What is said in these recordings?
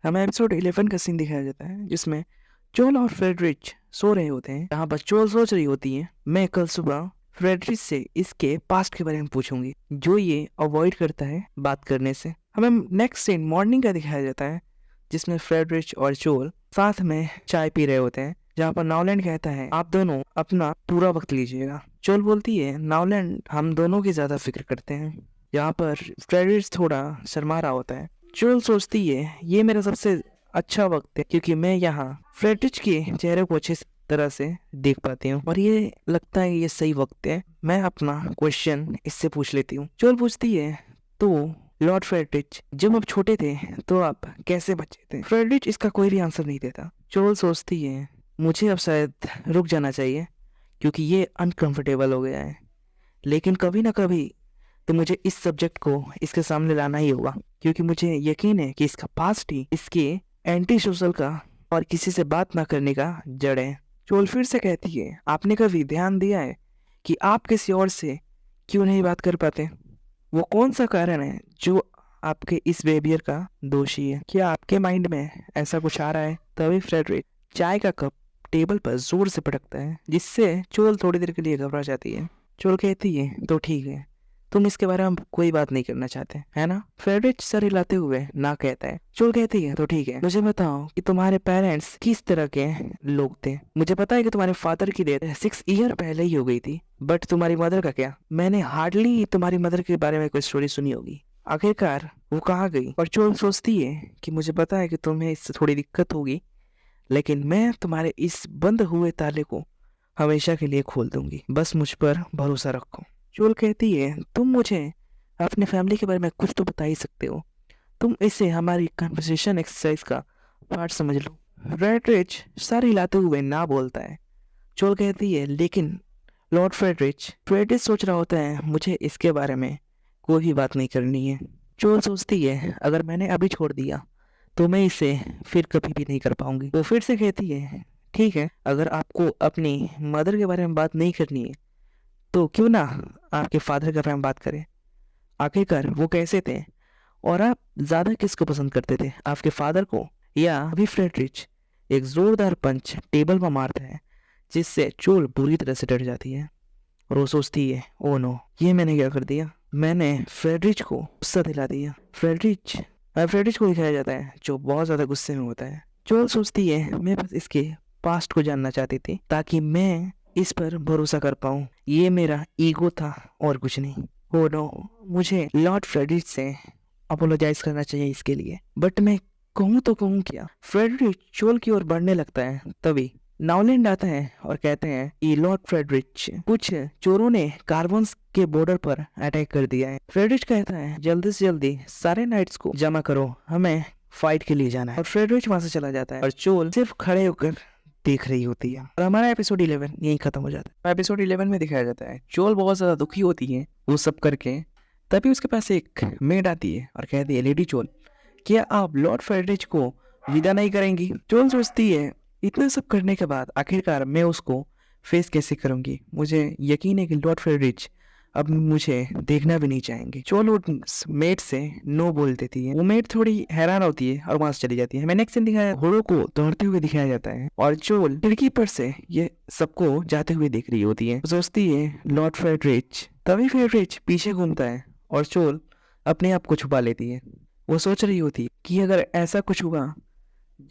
हमें एपिसोड 11 का सीन दिखाया जाता है जिसमें जोल और फ्रेडरिच सो रहे होते हैं। यहाँ पर जोल सोच रही होती है, मैं कल सुबह फ्रेडरिच से इसके पास्ट के बारे में पूछूंगी, जो ये अवॉइड करता है बात करने से। हमें नेक्स्ट सीन मॉर्निंग का दिखाया जाता है जिसमें फ्रेडरिच और जोल साथ में चाय पी रहे होते हैं, जहाँ पर नाउलैंड कहता है आप दोनों अपना पूरा वक्त लीजिएगा। जोल बोलती है नाउलैंड हम दोनों की ज्यादा फिक्र करते हैं। यहाँ पर फ्रेडरिच थोड़ा शर्मा रहा होता है। जोल सोचती है ये मेरा सबसे अच्छा वक्त है क्योंकि मैं यहाँ फ्रेडरिच के चेहरे को अच्छी तरह से देख पाती हूँ और ये लगता है ये सही वक्त है, मैं अपना क्वेश्चन इससे पूछ लेती हूँ। जोल पूछती है तो लॉर्ड फ्रेडरिच जब आप छोटे थे तो आप कैसे बचे थे? फ्रेडरिच इसका कोई भी आंसर नहीं देता। जोल सोचती है मुझे अब शायद रुक जाना चाहिए क्योंकि ये अनकंफर्टेबल हो गया है, लेकिन कभी ना कभी तो मुझे इस सब्जेक्ट को इसके सामने लाना ही होगा क्योंकि मुझे यकीन है कि इसका पास्ट ही इसके एंटी सोशल का और किसी से बात ना करने का जड़ है। चोल फिर से कहती है आपने कभी ध्यान दिया है कि आप किसी और से क्यों नहीं बात कर पाते? वो कौन सा कारण है जो आपके इस बिहेवियर का दोषी है? क्या आपके माइंड में ऐसा कुछ आ रहा है? तभी फ्रेडरिक चाय का कप टेबल पर जोर से पटकता है जिससे चोल थोड़ी देर के लिए घबरा जाती है। चोल कहती है तो ठीक है, तुम इसके बारे में कोई बात नहीं करना चाहते है ना? फ्रेडरिच सर हिलाते हुए ना कहता है। चोल कहती है तो ठीक है, मुझे बताओ कि तुम्हारे पेरेंट्स किस तरह के लोग थे? मुझे पता है कि तुम्हारे फादर की डेथ 6 ईयर पहले ही हो गई थी, बट तुम्हारी मदर का क्या? मैंने हार्डली तुम्हारी मदर के बारे में कोई स्टोरी सुनी होगी। आखिरकार वो कहाँ गई? और चोल सोचती है कि मुझे पता है कि तुम्हें इससे थोड़ी दिक्कत होगी, लेकिन मैं तुम्हारे इस बंद हुए ताले को हमेशा के लिए खोल दूंगी, बस मुझ पर भरोसा रखो। चोल कहती है तुम मुझे अपने फैमिली के बारे में कुछ तो बता ही सकते हो, तुम इसे हमारी कन्वर्सेशन एक्सरसाइज का पार्ट समझ लो। फ्रेडरिच सर हिलाते हुए ना बोलता है। चोल कहती है लेकिन लॉर्ड फ्रेडरिच सोच रहा होता है मुझे इसके बारे में कोई भी बात नहीं करनी है। चोल सोचती है अगर मैंने अभी छोड़ दिया तो मैं इसे फिर कभी भी नहीं कर पाऊंगी। वो फिर से कहती है ठीक है, अगर आपको अपनी मदर के बारे में बात नहीं करनी है तो क्यों ना आपके फादर के बारे में बात करें। आखिरकार वो कैसे थे और आप ज्यादा किसको पसंद करते थे, आपके फादर को या अभी? फ्रेडरिच एक जोरदार पंच टेबल पर मारता है जिससे चोल बुरी तरह से डर जाती है और वो सोचती है ओ नो, ये मैंने क्या कर दिया? मैंने फ्रेडरिच को गुस्सा दिला दिया। फ्रेडरिच को दिखाया जाता है जो बहुत ज्यादा गुस्से में होता है। चोल सोचती है मैं बस इसके पास्ट को जानना चाहती थी ताकि मैं इस पर भरोसा कर पाऊं, ये मेरा ईगो था और कुछ नहीं। ओ नो, मुझे लॉर्ड फ्रेडरिच से अपोलोजाइज करना चाहिए इसके लिए, बट मैं कहूँ तो कहूँ क्या? फ्रेडरिच चोल की ओर बढ़ने लगता है, तभी नाउलैंड आता है और कहते हैं ये लॉर्ड फ्रेडरिच, कुछ चोरों ने कार्बन्स के बॉर्डर पर अटैक कर दिया है। फ्रेडरिच कहता है जल्दी से जल्दी सारे नाइट्स को जमा करो, हमें फाइट के लिए जाना है। और फ्रेडरिच वहां से चला जाता है और चोल सिर्फ खड़े होकर देख रही होती है और हमारा एपिसोड 11 यही खत्म हो जाता है। एपिसोड 11 में दिखाया जाता है चोल बहुत ज्यादा दुखी होती है वो सब करके, तभी उसके पास एक मेड आती है और कहती है लेडी चोल, क्या आप लॉर्ड फ्रेडरिच को विदा नहीं करेंगी? चोल सोचती है इतना सब करने के बाद आखिरकार मैं उसको फेस कैसे करूंगी? मुझे यकीन है कि लॉर्ड फ्रेडरिच अब मुझे देखना भी नहीं चाहेंगे। चोल उस मेड से नो बोल देती है। वो मेड थोड़ी हैरान होती है और वहां से चली जाती है। हमें नेक्स्ट सीन दिखाया घोड़ों को दौड़ते हुए दिखाया जाता है और चोल खिड़की पर से ये सबको जाते हुए देख रही होती है। सोचती है लॉर्ड फ्रेडरिच, तभी फ्रेडरिच पीछे घूमता है और चोल अपने आप को छुपा लेती है। वो सोच रही होती है कि अगर ऐसा कुछ हुआ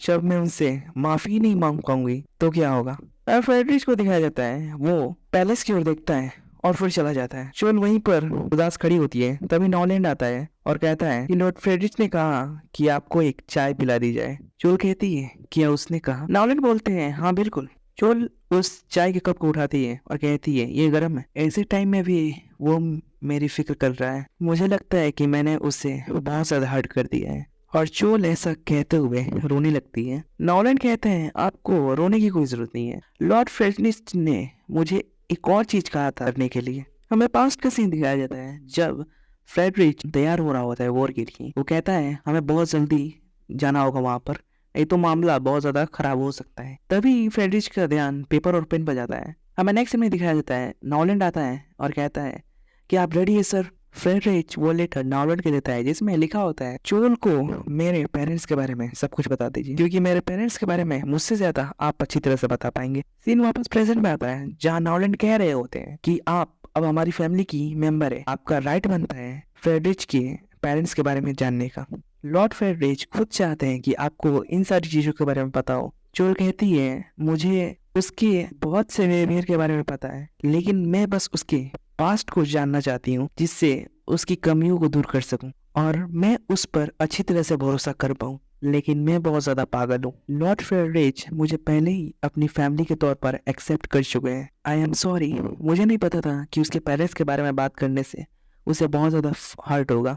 जब मैं उनसे माफी नहीं मांग पाऊंगी तो क्या होगा। अब फ्रेडरिच को दिखाया जाता है वो पैलेस की ओर देखता है और फिर चला जाता है। चोल वहीं पर उदास खड़ी होती है, तभी नॉलैंड आता है और कहता है कि लॉर्ड फ्रेडरिच ने कहा कि आपको एक चाय पिला दी जाए। चोल कहती है क्या उसने कहा? नॉलैंड बोलते हैं हाँ बिल्कुल। चोल उस चाय के कप को उठाती है और कहती है ये गर्म है। ऐसे टाइम में भी वो मेरी फिक्र कर रहा है, मुझे लगता है कि मैंने उसे बहुत ज्यादा हर्ट कर दिया है। और चोल ऐसा कहते हुए रोने लगती है। नॉलैंड कहते हैं आपको रोने की कोई जरूरत नहीं है, लॉर्ड फ्रेडरिच ने मुझे एक और चीज कहा था करने के लिए। हमें पास्ट का सीन दिखाया जाता है जब फ्रेडरिच तैयार हो रहा होता है वॉर के लिए। वो कहता है हमें बहुत जल्दी जाना होगा वहां पर, नहीं तो मामला बहुत ज्यादा खराब हो सकता है। तभी फ्रेडरिच का ध्यान पेपर और पेन पर जाता है। हमें नेक्स्ट में दिखाया जाता है नॉलैंड आता है और कहता है कि आप रेडी है सर? फ्रेडरिच वो लेटर नॉलेट के देता है जिसमें लिखा होता है चोल को मेरे पेरेंट्स के बारे में सब कुछ बता दीजिए, क्योंकि मेरे पेरेंट्स के बारे में मुझसे ज्यादा आप अच्छी तरह से बता पाएंगे। सीन वापस प्रेजेंट में आता है जहाँ नॉलेट कह रहे होते हैं कि आप अब हमारी फैमिली की मेंबर है, आपका राइट बनता है फ्रेडरिच के पेरेंट्स के बारे में जानने का। लॉर्ड फ्रेडरिच खुद चाहते हैं कि आपको इन सारी चीजों के बारे में पता हो। चोल कहती है मुझे उसके बहुत से बिहेवियर के बारे में पता है, लेकिन मैं बस उसके पास्ट को जानना चाहती हूँ जिससे उसकी कमियों को दूर कर सकूं और मैं उस पर अच्छी तरह से भरोसा कर पाऊं, लेकिन मैं बहुत ज्यादा पागल हूँ। लॉर्ड फ्रेडरिच मुझे पहले ही अपनी फैमिली के तौर पर एक्सेप्ट कर चुके हैं। आई एम सॉरी, मुझे नहीं पता था कि उसके पेरेंट्स के बारे में बात करने से उसे बहुत ज्यादा हर्ट होगा।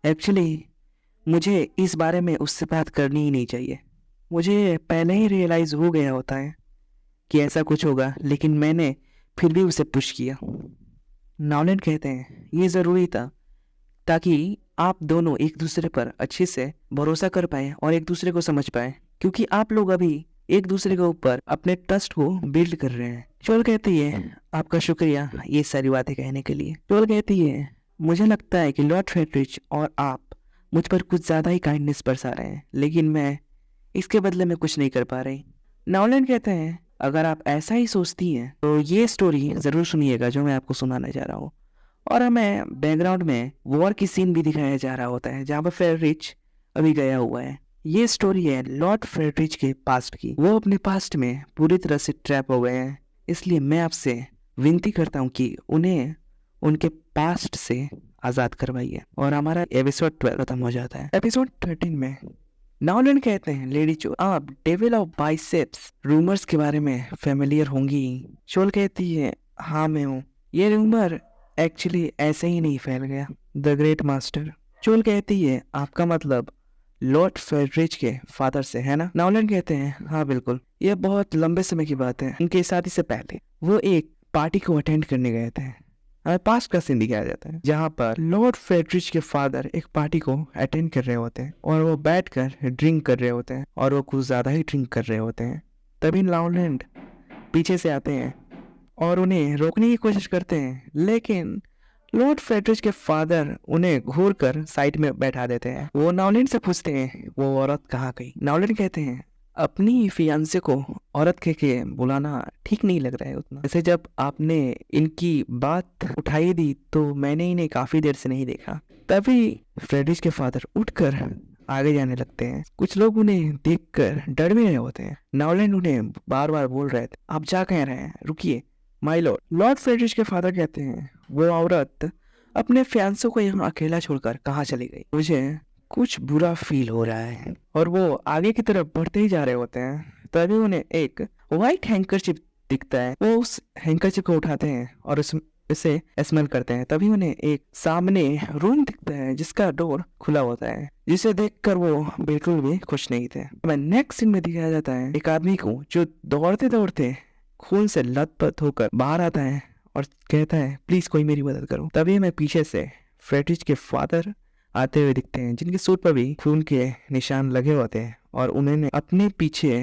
एक्चुअली मुझे इस बारे में उससे बात करनी ही नहीं चाहिए। मुझे पहले ही रियलाइज हो गया होता है कि ऐसा कुछ होगा, लेकिन मैंने फिर भी उसे पुश किया। नॉलेट कहते हैं ये ज़रूरी था ताकि आप दोनों एक दूसरे पर अच्छे से भरोसा कर पाए और एक दूसरे को समझ पाए, क्योंकि आप लोग अभी एक दूसरे के ऊपर अपने ट्रस्ट को बिल्ड कर रहे हैं। चोल कहती है आपका शुक्रिया ये सारी बातें कहने के लिए। चोल कहती है मुझे लगता है कि लॉर्ड फ्रेडरिच और आप मुझ पर कुछ ज़्यादा ही काइंडनेस बरसा रहे हैं, लेकिन मैं इसके बदले में कुछ नहीं कर पा रही। नॉलेट कहते हैं अगर आप ऐसा ही सोचती हैं तो ये स्टोरी ज़रूर सुनिएगा जो मैं आपको सुनाने जा रहा हूँ। और हमें बैकग्राउंड में वॉर की सीन भी दिखाया जा रहा होता है जहाँ पर फ्रेडरिच अभी गया हुआ है। ये स्टोरी है लॉर्ड फ्रेडरिच के पास्ट की। वो अपने पास्ट में पूरी तरह से ट्रैप हो गए हैं, इसलिए मैं आपसे विनती करता हूँ कि उन्हें उनके पास्ट से आज़ाद करवाइए। और हमारा एपिसोड 12 खत्म हो जाता है। एपिसोड 13 में नॉलेट कहते हैं लेडी चोल आप डेविल ऑफ बाइसेप्स रूमर्स के बारे में फेमिलियर होंगी। चोल कहती है हाँ मैं हूँ। ये रूमर एक्चुअली ऐसे ही नहीं फैल गया। The great master. चोल कहती है आपका मतलब लॉर्ड फ्रेडरिच के फादर से है ना। नॉलेट कहते हैं हाँ बिल्कुल, ये बहुत लंबे समय की बात है। उनकी शादी से पहले वो एक पार्टी को अटेंड करने गए थे। हमें पास्ट का सीन दिखाया जाता है जहाँ पर लॉर्ड फ्रेडरिच के फादर एक पार्टी को अटेंड कर रहे होते हैं और वो बैठकर ड्रिंक कर रहे होते हैं और वो कुछ ज्यादा ही ड्रिंक कर रहे होते हैं। तभी नॉलेट पीछे से आते हैं और उन्हें रोकने की कोशिश करते हैं, लेकिन लॉर्ड फ्रेडरिच के फादर उन्हें घूर कर साइड में बैठा देते हैं। वो नॉलेट से पूछते हैं वो औरत कहाँ गई। नॉलेट कहते हैं अपनी फियांसे को औरत कह के बुलाना ठीक नहीं लग रहा है उतना। जैसे जब आपने इनकी बात उठाई दी तो मैंने इन्हें काफी देर से नहीं देखा। तभी फ्रेडरिच के फादर उठकर आगे जाने लगते हैं। कुछ लोग उन्हें देखकर डर भी रहे होते हैं। नॉलेट उन्हें बार बार बोल रहे थे आप जा कह रहे हैं, रुकिए माय लॉर्ड। लॉर्ड फ्रेडरिच के फादर कहते हैं वो औरत अपने फियांसे को यहाँ अकेला छोड़कर कहाँ चली गई, मुझे कुछ बुरा फील हो रहा है। और वो आगे की तरफ बढ़ते ही जा रहे होते हैं। तभी उन्हें एक व्हाइट हैंकरचिप दिखता है। वो उस हैंकरचिप को उठाते हैं और इसे स्मेल करते हैं। तभी उन्हें एक सामने रूम दिखता है जिसका डोर खुला होता है, जिसे देखकर वो बिल्कुल भी खुश नहीं थे। नेक्स्ट सीन में दिखाया जाता है एक आदमी को जो दौड़ते दौड़ते खून से लथपथ होकर बाहर आता है और कहता है प्लीज कोई मेरी मदद करो। तभी हमें पीछे से फ्रेडरिच के फादर आते हुए दिखते हैं जिनके सूट पर भी खून के निशान लगे होते हैं और उन्होंने अपने पीछे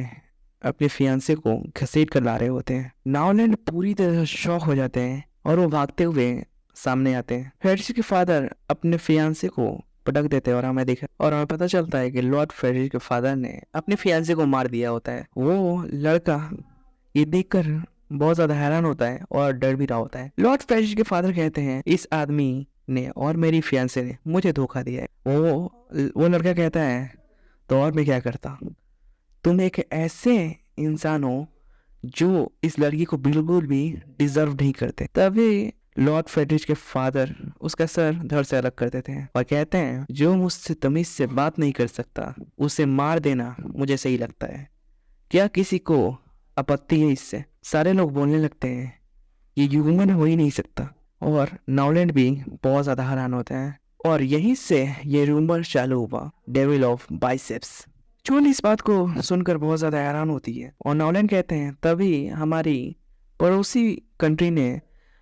अपने फियांसे को घसीट कर ला रहे होते हैं। नॉलेट पूरी तरह से शॉक हो जाते हैं और वो भागते हुए सामने आते हैं। फ्रेडरिच के फादर अपने फियांसे को पटक देते हैं और हमें पता चलता है कि लॉर्ड फ्रेडरिच के फादर ने अपने फियांसे को मार दिया होता है। वो लड़का ये देखकर बहुत ज्यादा हैरान होता है और डर भी रहा होता है। लॉर्ड फ्रेडरिच के फादर कहते हैं इस आदमी ने और मेरी फियांसे ने मुझे धोखा दिया है। वो लड़का कहता है तो और मैं क्या करता, तुम एक ऐसे इंसान हो जो इस लड़की को बिल्कुल भी डिजर्व नहीं करते। तभी लॉर्ड फ्रेडरिच के फादर उसका सर धड़ से अलग कर देते हैं और कहते हैं जो मुझसे तमीज से बात नहीं कर सकता उसे मार देना मुझे सही लगता है। क्या किसी को आपत्ति है इससे? सारे लोग बोलने लगते हैं ये ह्यूमन हो ही नहीं सकता और नॉलेट भी बहुत ज्यादा हैरान होते हैं। और यहीं से ये रूमर चालू हुआ डेविल ऑफ बाइसेप्स। चोल इस बात को सुनकर बहुत ज्यादा हैरान होती है और नॉलेट कहते हैं तभी हमारी पड़ोसी कंट्री ने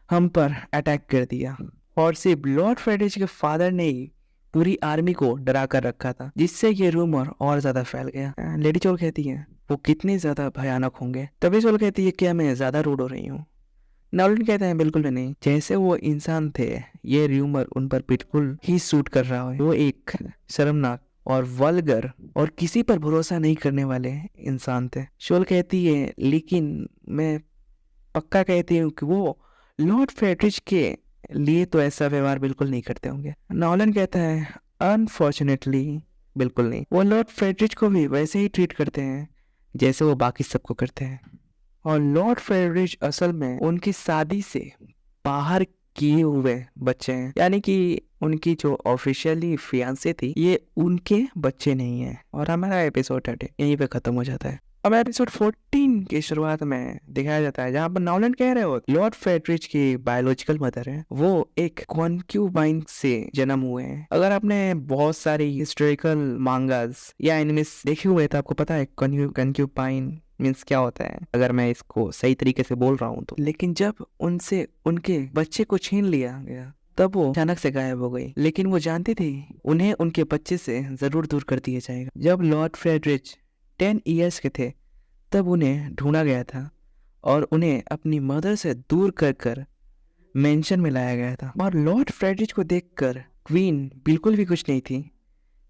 हम पर अटैक कर दिया और सिर्फ लॉर्ड फ्रेडरिच के फादर ने ही पूरी आर्मी को डरा कर रखा था, जिससे ये रूमर और ज्यादा फैल गया। लेडी चोल कहती है वो कितने ज्यादा भयानक होंगे। तभी चोल कहती है क्या मैं ज्यादा रूड हो रही हूँ? नॉलन कहते हैं बिल्कुल भी नहीं, जैसे वो इंसान थे ये र्यूमर उन पर बिल्कुल ही सूट कर रहा है। वो एक शर्मनाक और वल्गर और किसी पर भरोसा नहीं करने वाले इंसान थे। शोल कहती है लेकिन मैं पक्का कहती हूँ कि वो लॉर्ड फ्रेडरिच के लिए तो ऐसा व्यवहार बिल्कुल नहीं करते होंगे। नॉलन कहता है अनफॉर्चुनेटली बिल्कुल नहीं, वो लॉर्ड फ्रेडरिच को भी वैसे ही ट्रीट करते हैं जैसे वो बाकी सबको करते हैं। और लॉर्ड फ्रेडरिच असल में उनकी शादी से बाहर किए हुए बच्चे हैं, यानी कि उनकी जो ऑफिशियली फियांसे थी ये उनके बच्चे नहीं है। और हमारा एपिसोड 30 यहीं पे खत्म हो जाता है। अब एपिसोड 14 की शुरुआत में दिखाया जाता है जहाँ पर नॉलन कह रहे हो लॉर्ड फ्रेडरिच की बायोलॉजिकल मदर है वो एक कॉन्क्यूबाइन से जन्म हुए हैं। अगर आपने बहुत सारी हिस्टोरिकल मांगास या एनिमेस देखे हुए तो आपको पता है कॉन्क्यूबाइन मीन्स क्या होता है, अगर मैं इसको सही तरीके से बोल रहा हूँ तो। लेकिन जब उनसे उनके बच्चे को छीन लिया गया तब वो अचानक से गायब हो गई, लेकिन वो जानती थी उन्हें उनके बच्चे से जरूर दूर कर दिया जाएगा। जब लॉर्ड फ्रेडरिच 10 ईयर्स के थे तब उन्हें ढूंढा गया था और उन्हें अपनी मदर से दूर कर कर मेंशन में लाया गया था। और लॉर्ड फ्रेडरिच को देखकर क्वीन बिल्कुल भी खुश नहीं थी,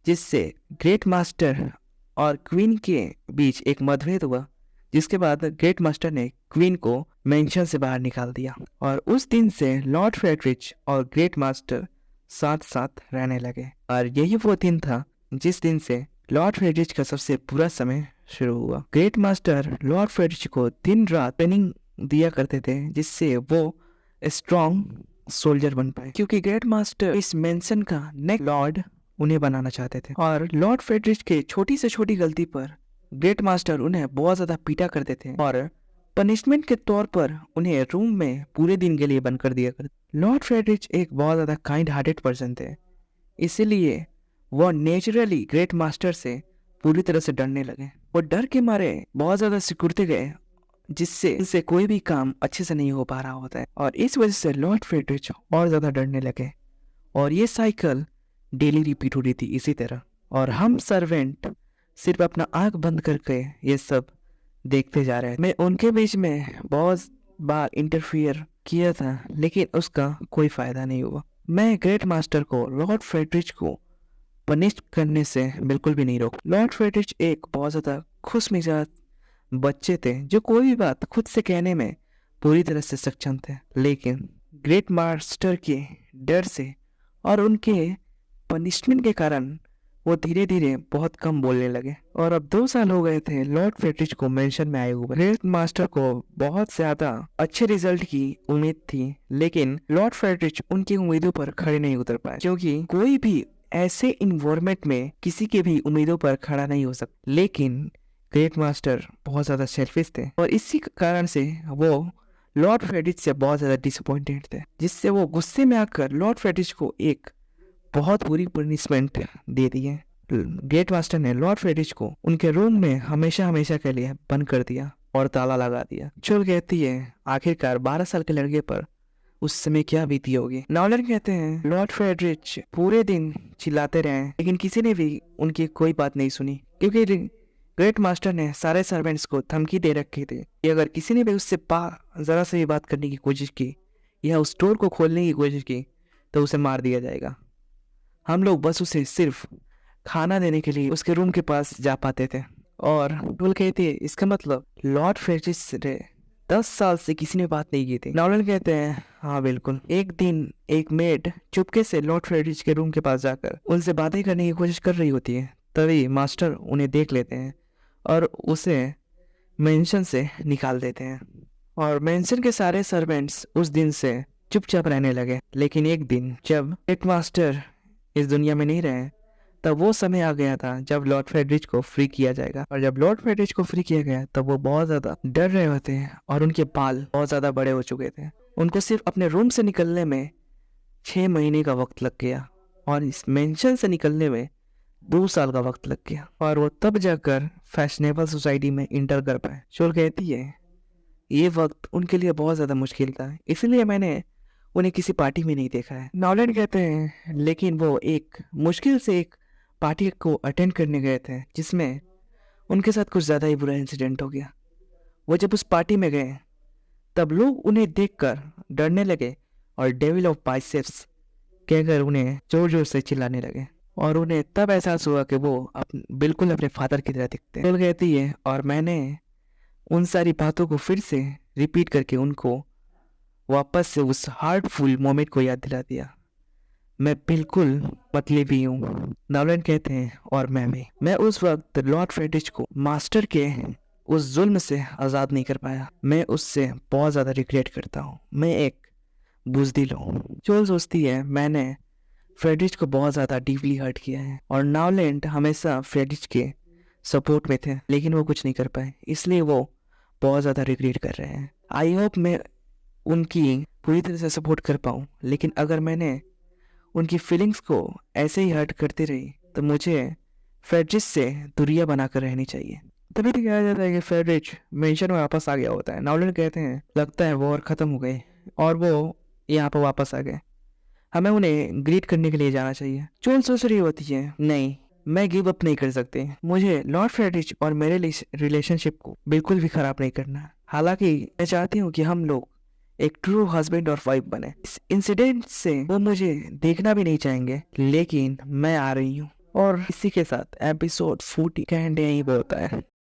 जिससे ग्रेट मास्टर और क्वीन के बीच एक मतभेद हुआ, जिसके बाद ग्रेट मास्टर ने क्वीन को मेंशन से बाहर निकाल दिया। और उस दिन से लॉर्ड फ्रेडरिच और ग्रेट मास्टर साथ साथ रहने लगे। और यही वो दिन था जिस दिन से लॉर्ड फ्रेडरिच का सबसे बुरा समय शुरू हुआ। ग्रेट मास्टर लॉर्ड फ्रेडरिच को दिन रात ट्रेनिंग दिया करते थे जिससे वो स्ट्रॉन्ग सोल्जर बन पाए, क्योंकि ग्रेट मास्टर इस मेंशन का नेक्स्ट लॉर्ड उन्हें बनाना चाहते थे। और लॉर्ड फ्रेडरिच के छोटी से छोटी गलती पर ग्रेट मास्टर उन्हें बहुत ज्यादा पीटा करते थे और पनिशमेंट के तौर पर उन्हें रूम में पूरे दिन के लिए बंद कर दिया करते। लॉर्ड फ्रेडरिच एक बहुत ज्यादा काइंड हार्टेड पर्सन थे, इसीलिए वो नेचुरली ग्रेट मास्टर से पूरी तरह से डरने लगे। वो डर के मारे बहुत ज्यादा सिकुड़ते गए, जिससे इनसे कोई भी काम अच्छे से नहीं हो पा रहा होता है। और इस वजह से लॉर्ड फ्रेडरिच और ज्यादा डरने लगे और ये साइकिल डेली रिपीट हो रही थी इसी तरह। और हम सर्वेंट सिर्फ अपना आंख बंद करके ये सब देखते जा रहे हैं। मैं उनके बीच में बहुत बार इंटरफियर किया था लेकिन उसका कोई फायदा नहीं हुआ। मैं ग्रेट मास्टर को लॉर्ड फ्रेडरिच को पनिश करने से बिल्कुल भी नहीं रोक। लॉर्ड फ्रेडरिच एक बहुत ज्यादा खुश मिजाज बच्चे थे जो कोई भी बात खुद से कहने में पूरी तरह से सक्षम थे, लेकिन ग्रेट मास्टर के डर से और उनके पनिशमेंट के कारण वो धीरे धीरे बहुत कम बोलने लगे। और अब 2 साल हो गए थे लॉर्ड फ्रेडरिच को मेंशन में आए हुए। ग्रेट मास्टर को बहुत ज्यादा अच्छे रिजल्ट की उम्मीद थी, लेकिन लॉर्ड फ्रेडरिच उनकी उम्मीदों पर खड़े नहीं उतर पाए, क्योंकि कोई भी ऐसे इन्वायरमेंट में किसी के भी उम्मीदों पर खड़ा नहीं हो सकता। लेकिन ग्रेट मास्टर बहुत ज्यादा सेल्फिश थे और इसी कारण से वो लॉर्ड फ्रेडरिच से बहुत ज्यादा डिसअपॉइंटेड थे, जिससे वो गुस्से में आकर लॉर्ड फ्रेडरिच को एक बहुत बुरी पनिशमेंट दे दी है। ग्रेट मास्टर ने लॉर्ड फ्रेडरिच को उनके रूम में हमेशा हमेशा के लिए बंद कर दिया और ताला लगा दिया। चुल कहती है आखिरकार 12 साल के लड़के पर उस समय क्या बीती होगी। नॉलन कहते हैं लॉर्ड फ्रेडरिच पूरे दिन चिल्लाते रहे लेकिन किसी ने भी उनकी कोई बात नहीं सुनी, क्योंकि ग्रेट मास्टर ने सारे सर्वेंट्स को धमकी दे रखी थी कि अगर किसी ने भी उससे जरा से भी बात करने की कोशिश की या उस स्टोर को खोलने की कोशिश की तो उसे मार दिया जाएगा। हम लोग बस उसे सिर्फ खाना देने के लिए उसके रूम के पास जा पाते थे। और टूल कहती है इसका मतलब लॉर्ड फ्रेडरिच से 10 साल से किसी ने बात नहीं की थी। नॉलन कहते हैं हाँ बिल्कुल। एक दिन एक मेड चुपके से लॉर्ड फ्रेडरिच के रूम के पास जाकर उनसे बातें करने की कोशिश कर रही होती है, तभी मास्टर उन्हें देख लेते हैं और उसे मेंशन से निकाल देते हैं। और मेंशन के सारे सर्वेंट्स उस दिन से चुपचाप रहने लगे। लेकिन एक दिन जब ग्रेट मास्टर इस दुनिया में नहीं रहे तब वो समय आ गया था जब लॉर्ड फ्रेडरिच को फ्री किया जाएगा। और जब लॉर्ड फ्रेडरिच को फ्री किया गया तब वो बहुत ज्यादा डर रहे होते हैं और उनके बाल बहुत ज्यादा बड़े हो चुके थे। उनको सिर्फ अपने रूम से निकलने में 6 महीने का वक्त लग गया और इस मेंशन से निकलने में 2 साल का वक्त लग गया। और वो तब जाकर फैशनेबल सोसाइटी में इंटर कर पाए। शोल कहती है ये वक्त उनके लिए बहुत ज्यादा मुश्किल था, इसलिए मैंने उन्हें किसी पार्टी में नहीं देखा है। नॉलन कहते हैं लेकिन वो एक मुश्किल से एक पार्टी को अटेंड करने गए थे जिसमें उनके साथ कुछ ज़्यादा ही बुरा इंसिडेंट हो गया। वो जब उस पार्टी में गए तब लोग उन्हें देखकर डरने लगे और डेविल ऑफ बाइसेप्स कहकर उन्हें जोर जोर से चिल्लाने लगे और उन्हें तब एहसास हुआ कि वो बिल्कुल अपने फादर की तरह दिखते हैं। कहती है और मैंने उन सारी बातों को फिर से रिपीट करके उनको वापस से उस हार्टफुल मोमेंट को याद दिला दिया। मैं बिल्कुल पतली भी हूँ, नॉलन कहते हैं, और मैं भी। मैं उस वक्त लॉर्ड फ्रेडरिच को मास्टर के उस जुल्म से आज़ाद नहीं कर पाया। मैं उससे बहुत ज़्यादा रिग्रेट करता हूँ। मैं एक बुज़दिल हूँ। जोल सोचती है मैंने फ्रेडरिच को बहुत ज़्यादा डीपली हर्ट किया है और नावलैंड हमेशा फ्रेडरिच के सपोर्ट में थे, लेकिन वो कुछ नहीं कर पाए, इसलिए वो बहुत ज़्यादा रिग्रेट कर रहे हैं। आई होप मैं उनकी पूरी तरह से सपोर्ट कर पाऊँ, लेकिन अगर मैंने उनकी फीलिंग्स को ऐसे ही हर्ट करती रही तो मुझे फ्रेडरिच से दूरियां बनाकर रहनी चाहिए। तभी तो कहा जाता है कि फ्रेडरिच मेंशन में वापस आ गया होता है। नावलन कहते हैं लगता है वॉर खत्म हो गई और वो यहाँ पर वापस आ गए, हमें उन्हें ग्रीट करने के लिए जाना चाहिए। जोल सोच रही होती है नहीं, मैं गिव अप नहीं कर सकती, मुझे लॉर्ड फ्रेडरिच और मेरे रिलेशनशिप को बिल्कुल भी खराब नहीं करना। हालांकि मैं चाहती हूँ कि हम लोग एक ट्रू हस्बैंड और वाइफ बने। इस इंसिडेंट से वो मुझे देखना भी नहीं चाहेंगे, लेकिन मैं आ रही हूँ। और इसी के साथ एपिसोड 40 का एंड यहीं पे होता है।